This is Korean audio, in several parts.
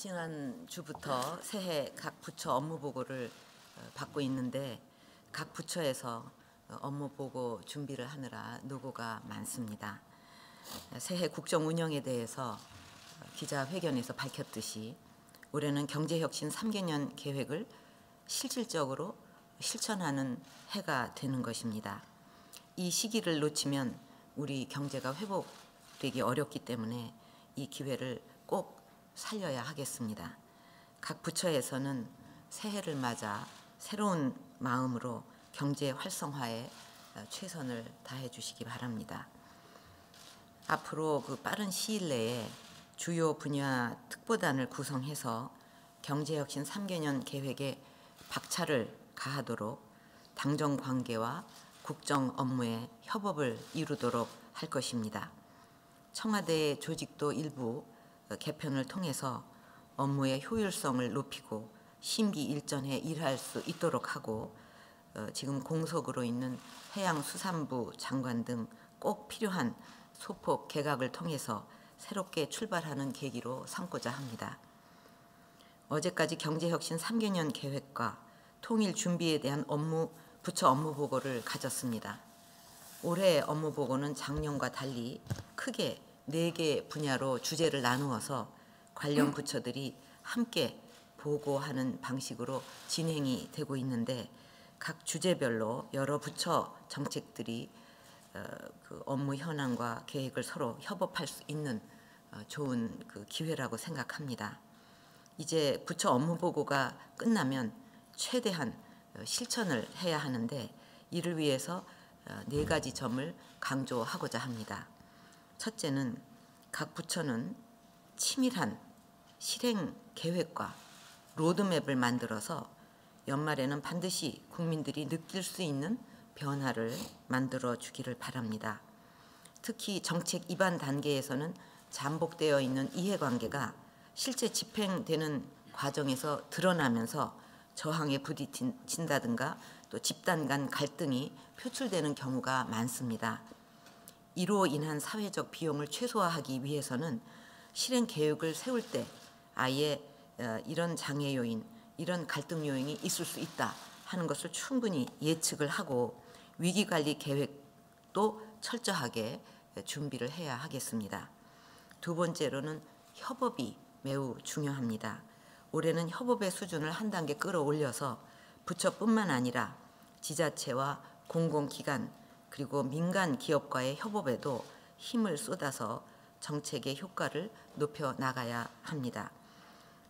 지난주부터 새해 각 부처 업무 보고를 받고 있는데 각 부처에서 업무 보고 준비를 하느라 노고가 많습니다. 새해 국정 운영에 대해서 기자회견에서 밝혔듯이 올해는 경제혁신 3개년 계획을 실질적으로 실천하는 해가 되는 것입니다. 이 시기를 놓치면 우리 경제가 회복되기 어렵기 때문에 이 기회를 꼭 살려야 하겠습니다. 각 부처에서는 새해를 맞아 새로운 마음으로 경제 활성화에 최선을 다해 주시기 바랍니다. 앞으로 빠른 시일 내에 주요 분야 특보단을 구성해서 경제혁신 3개년 계획에 박차를 가하도록 당정 관계와 국정 업무에 협업을 이루도록 할 것입니다. 청와대 조직도 일부 개편을 통해서 업무의 효율성을 높이고 심기일전에 일할 수 있도록 하고 지금 공석으로 있는 해양수산부 장관 등 꼭 필요한 소폭 개각을 통해서 새롭게 출발하는 계기로 삼고자 합니다. 어제까지 경제혁신 3개년 계획과 통일 준비에 대한 부처 업무 보고를 가졌습니다. 올해 업무 보고는 작년과 달리 크게 4개 분야로 주제를 나누어서 관련 부처들이 함께 보고하는 방식으로 진행이 되고 있는데 각 주제별로 여러 부처 정책들이 업무 현황과 계획을 서로 협업할 수 있는 좋은 기회라고 생각합니다. 이제 부처 업무 보고가 끝나면 최대한 실천을 해야 하는데 이를 위해서 4가지 점을 강조하고자 합니다. 첫째는 각 부처는 치밀한 실행 계획과 로드맵을 만들어서 연말에는 반드시 국민들이 느낄 수 있는 변화를 만들어 주기를 바랍니다. 특히 정책 입안 단계에서는 잠복되어 있는 이해관계가 실제 집행되는 과정에서 드러나면서 저항에 부딪힌다든가 또 집단 간 갈등이 표출되는 경우가 많습니다. 이로 인한 사회적 비용을 최소화하기 위해서는 실행 계획을 세울 때 아예 이런 장애 요인, 이런 갈등 요인이 있을 수 있다 하는 것을 충분히 예측을 하고 위기관리 계획도 철저하게 준비를 해야 하겠습니다. 두 번째로는 협업이 매우 중요합니다. 올해는 협업의 수준을 한 단계 끌어올려서 부처뿐만 아니라 지자체와 공공기관 그리고 민간 기업과의 협업에도 힘을 쏟아서 정책의 효과를 높여 나가야 합니다.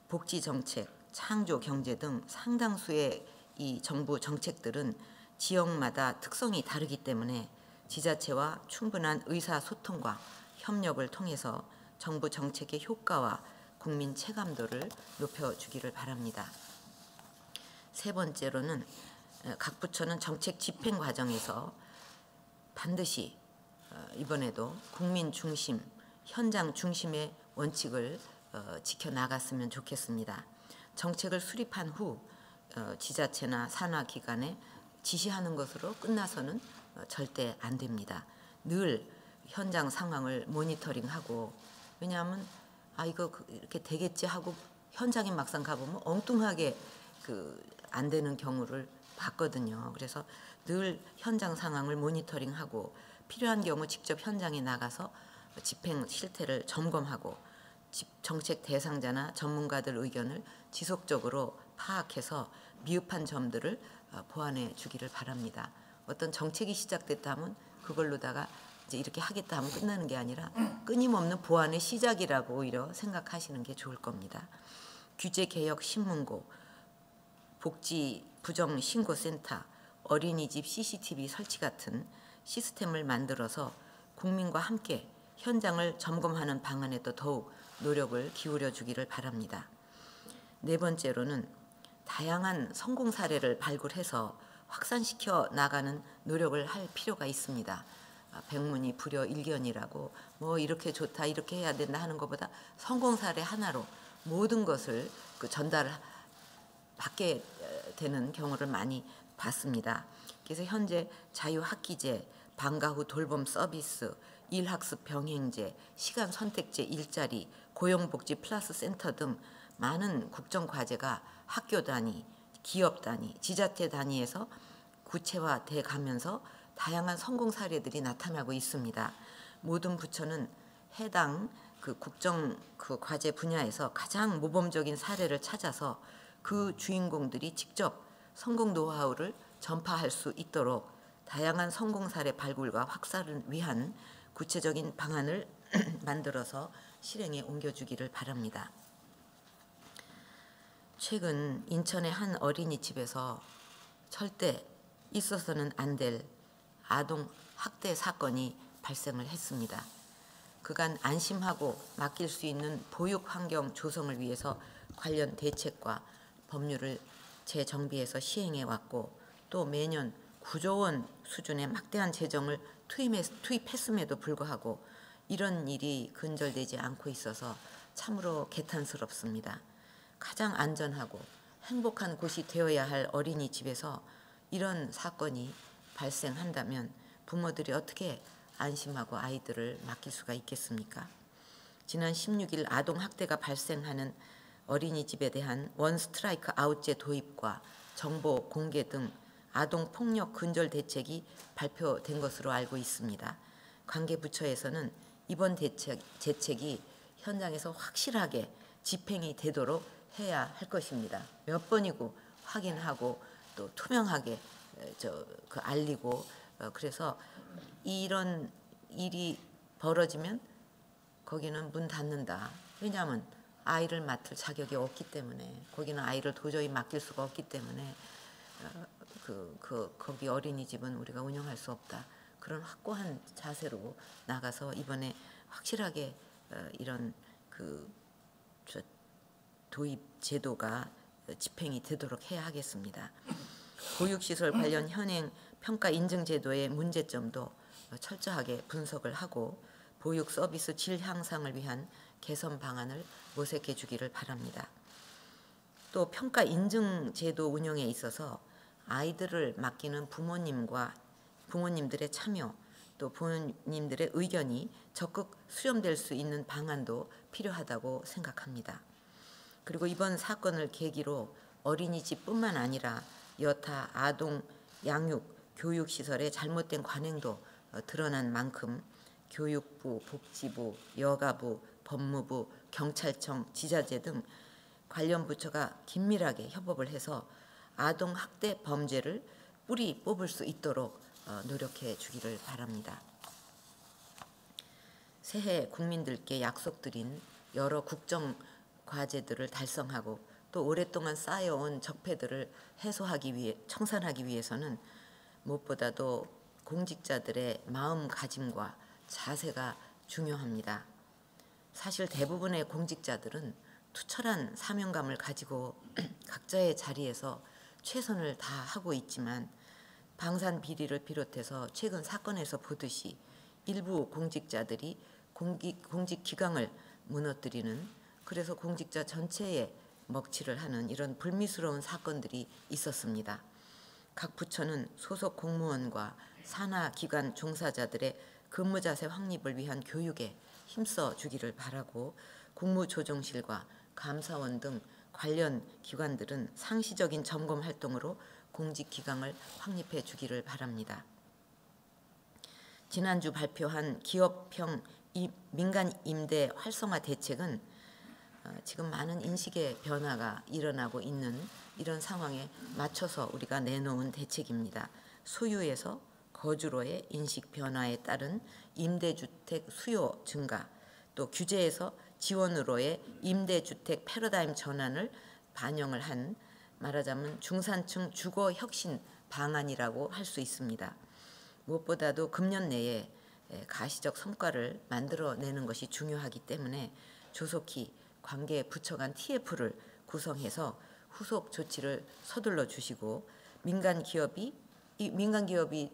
복지정책, 창조경제 등 상당수의 이 정부 정책들은 지역마다 특성이 다르기 때문에 지자체와 충분한 의사소통과 협력을 통해서 정부 정책의 효과와 국민 체감도를 높여주기를 바랍니다. 세 번째로는 각 부처는 정책 집행 과정에서 반드시 이번에도 국민 중심, 현장 중심의 원칙을 지켜나갔으면 좋겠습니다. 정책을 수립한 후 지자체나 산하기관에 지시하는 것으로 끝나서는 절대 안 됩니다. 늘 현장 상황을 모니터링하고 왜냐하면 이거 이렇게 되겠지 하고 현장에 막상 가보면 엉뚱하게 안 되는 경우를 봤거든요. 그래서 늘 현장 상황을 모니터링하고 필요한 경우 직접 현장에 나가서 집행 실태를 점검하고 정책 대상자나 전문가들 의견을 지속적으로 파악해서 미흡한 점들을 보완해 주기를 바랍니다. 어떤 정책이 시작됐다 하면 그걸로다가 이제 이렇게 하겠다 하면 끝나는 게 아니라 끊임없는 보완의 시작이라고 오히려 생각하시는 게 좋을 겁니다. 규제개혁 신문고, 복지 부정신고센터, 어린이집 CCTV 설치 같은 시스템을 만들어서 국민과 함께 현장을 점검하는 방안에도 더욱 노력을 기울여 주기를 바랍니다. 네 번째로는 다양한 성공 사례를 발굴해서 확산시켜 나가는 노력을 할 필요가 있습니다. 백문이 불여일견이라고 이렇게 좋다 이렇게 해야 된다 하는 것보다 성공 사례 하나로 모든 것을 전달받게 되는 경우를 많이 봤습니다. 그래서 현재 자유학기제, 방과 후 돌봄 서비스, 일학습 병행제, 시간 선택제 일자리, 고용복지 플러스 센터 등 많은 국정과제가 학교 단위, 기업 단위, 지자체 단위에서 구체화돼 가면서 다양한 성공 사례들이 나타나고 있습니다. 모든 부처는 해당 국정 과제 분야에서 가장 모범적인 사례를 찾아서 그 주인공들이 직접 성공 노하우를 전파할 수 있도록 다양한 성공 사례 발굴과 확산을 위한 구체적인 방안을 만들어서 실행에 옮겨주기를 바랍니다. 최근 인천의 한 어린이집에서 절대 있어서는 안 될 아동 학대 사건이 발생을 했습니다. 그간 안심하고 맡길 수 있는 보육 환경 조성을 위해서 관련 대책과 법률을 재정비해서 시행해 왔고, 또 매년 9조 원 수준의 막대한 재정을 투입했음에도 불구하고 이런 일이 근절되지 않고 있어서 참으로 개탄스럽습니다. 가장 안전하고 행복한 곳이 되어야 할 어린이집에서 이런 사건이 발생한다면 부모들이 어떻게 안심하고 아이들을 맡길 수가 있겠습니까? 지난 16일 아동학대가 발생하는 어린이집에 대한 원 스트라이크 아웃제 도입과 정보 공개 등 아동폭력 근절 대책이 발표된 것으로 알고 있습니다. 관계 부처에서는 이번 대책이 현장에서 확실하게 집행이 되도록 해야 할 것입니다. 몇 번이고 확인하고 또 투명하게 알리고, 그래서 이런 일이 벌어지면 거기는 문 닫는다. 왜냐하면 아이를 맡을 자격이 없기 때문에, 거기는 아이를 도저히 맡길 수가 없기 때문에 거기 어린이집은 우리가 운영할 수 없다. 그런 확고한 자세로 나가서 이번에 확실하게 이런 도입 제도가 집행이 되도록 해야 하겠습니다. 보육시설 관련 현행 평가 인증 제도의 문제점도 철저하게 분석을 하고 보육 서비스 질 향상을 위한 개선 방안을 모색해 주기를 바랍니다. 또 평가 인증 제도 운영에 있어서 아이들을 맡기는 부모님들의 참여, 또 부모님들의 의견이 적극 수렴될 수 있는 방안도 필요하다고 생각합니다. 그리고 이번 사건을 계기로 어린이집뿐만 아니라 여타 아동 양육, 교육시설의 잘못된 관행도 드러난 만큼 교육부, 복지부, 여가부, 법무부, 경찰청, 지자체 등 관련 부처가 긴밀하게 협업을 해서 아동 학대 범죄를 뿌리 뽑을 수 있도록 노력해 주기를 바랍니다. 새해 국민들께 약속드린 여러 국정 과제들을 달성하고 또 오랫동안 쌓여온 적폐들을 청산하기 위해서는 무엇보다도 공직자들의 마음가짐과 자세가 중요합니다. 사실 대부분의 공직자들은 투철한 사명감을 가지고 각자의 자리에서 최선을 다하고 있지만 방산 비리를 비롯해서 최근 사건에서 보듯이 일부 공직자들이 공직 기강을 무너뜨리는, 그래서 공직자 전체에 먹칠을 하는 이런 불미스러운 사건들이 있었습니다. 각 부처는 소속 공무원과 산하기관 종사자들의 근무자세 확립을 위한 교육에 힘써 주기를 바라고, 국무조정실과 감사원 등 관련 기관들은 상시적인 점검 활동으로 공직 기강을 확립해 주기를 바랍니다. 지난주 발표한 기업형 민간 임대 활성화 대책은 지금 많은 인식의 변화가 일어나고 있는 이런 상황에 맞춰서 우리가 내놓은 대책입니다. 소유에서 거주로의 인식 변화에 따른 임대주택 수요 증가, 또 규제에서 지원으로의 임대주택 패러다임 전환을 반영을 한, 말하자면 중산층 주거 혁신 방안이라고 할 수 있습니다. 무엇보다도 금년 내에 가시적 성과를 만들어내는 것이 중요하기 때문에 조속히 관계 부처 간 TF를 구성해서 후속 조치를 서둘러 주시고, 민간 기업이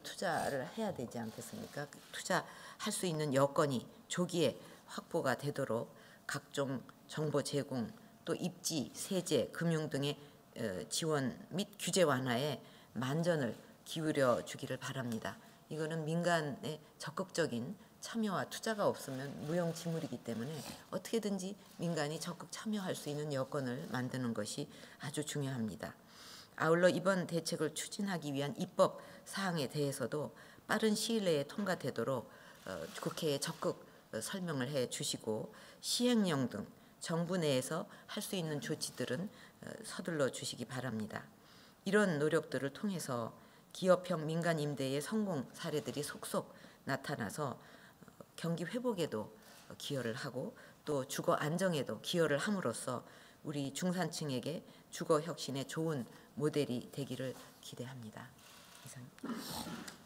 투자를 해야 되지 않겠습니까? 투자할 수 있는 여건이 조기에 확보가 되도록 각종 정보 제공, 또 입지, 세제, 금융 등의 지원 및 규제 완화에 만전을 기울여 주기를 바랍니다. 이거는 민간의 적극적인 참여와 투자가 없으면 무용지물이기 때문에 어떻게든지 민간이 적극 참여할 수 있는 여건을 만드는 것이 아주 중요합니다. 아울러 이번 대책을 추진하기 위한 입법 사항에 대해서도 빠른 시일 내에 통과되도록 국회에 적극 설명을 해 주시고 시행령 등 정부 내에서 할 수 있는 조치들은 서둘러 주시기 바랍니다. 이런 노력들을 통해서 기업형 민간 임대의 성공 사례들이 속속 나타나서 경기 회복에도 기여를 하고 또 주거 안정에도 기여를 함으로써 우리 중산층에게 주거 혁신의 좋은 모델이 되기를 기대합니다. 이상입니다.